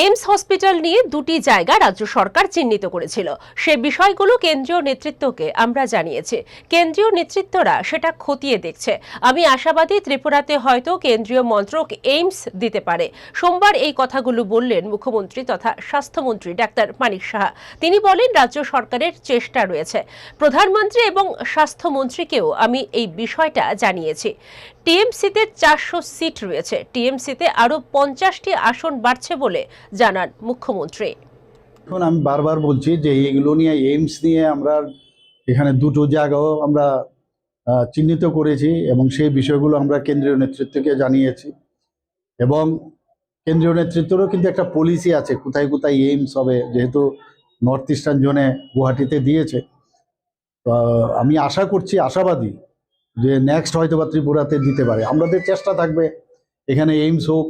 AIIMS hospital নিয়ে দুটি জায়গা রাজ্য সরকার চিহ্নিত করেছিল। সে বিষয়গুলো কেন্দ্রীয় নেতৃত্বকে আমরা জানিয়েছি। কেন্দ্রীয় নেতৃত্বরা সেটা খতিয়ে দেখছে। আমি আশাবাদী ত্রিপুরাতে হয়তো কেন্দ্রীয় মন্ত্রক এইমস দিতে পারে। সোমবার এই কথাগুলো বললেন মুখ্যমন্ত্রী তথা স্বাস্থ্যমন্ত্রী ডাক্তার মানিক সাহা। তিনি বলেন, রাজ্য সরকারের চেষ্টা রয়েছে। প্রধানমন্ত্রী এবং স্বাস্থ্যমন্ত্রীকেও আমি এই বিষয়টা জানিয়েছি। টিএমসিতে 400 সিট রয়েছে। টিএমসিতে আরো 50টি আসন বাড়ছে বলে জানান মুখ্যমন্ত্রী। এখন আমি বারবার বলছি যে এগুলো নিয়ে, এইমস নিয়ে আমরা এখানে দুটো জায়গাও আমরা চিহ্নিত করেছি এবং সেই বিষয়গুলো আমরা কেন্দ্রীয় নেতৃত্বকে জানিয়েছি। এবং কেন্দ্রীয় নেতৃত্বেরও কিন্তু একটা পলিসি আছে কোথায় কোথায় এইমস হবে, যেহেতু নর্থ ইস্টার্ন জোনে গুয়াহাটিতে দিয়েছে। তো আমি আশা করছি, আশাবাদী যে নেক্সট হয়তো বা ত্রিপুরাতে দিতে পারে। আমাদের চেষ্টা থাকবে এখানে এইমস হোক।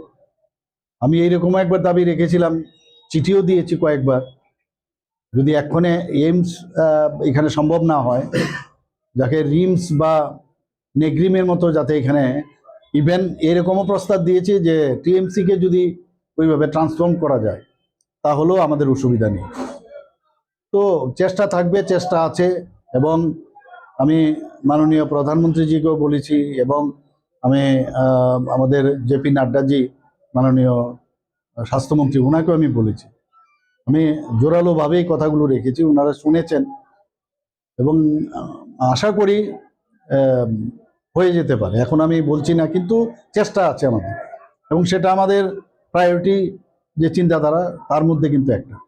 আমি এইরকম একবার দাবি রেখেছিলাম, চিঠিও দিয়েছি কয়েকবার, যদি এক্ষণে এইমস এখানে সম্ভব না হয়, যাকে রিমস বা নেগ্রিমের মতো যাতে এখানে, ইভেন এরকমও প্রস্তাব দিয়েছি যে টিএমসিকে যদি ওইভাবে ট্রান্সফর্ম করা যায় তাহলেও আমাদের অসুবিধা নেই। তো চেষ্টা থাকবে, চেষ্টা আছে। এবং আমি মাননীয় প্রধানমন্ত্রীজিকেও বলেছি এবং আমি আমাদের জেপি নাড্ডাজি, মাননীয় স্বাস্থ্যমন্ত্রী, ওনাকেও আমি বলেছি। আমি জোরালোভাবেই কথাগুলো রেখেছি, ওনারা শুনেছেন এবং আশা করি হয়ে যেতে পারে। এখন আমি বলছি না, কিন্তু চেষ্টা আছে আমাদের, এবং সেটা আমাদের প্রায়োরিটি যে চিন্তাধারা তার মধ্যে কিন্তু একটা।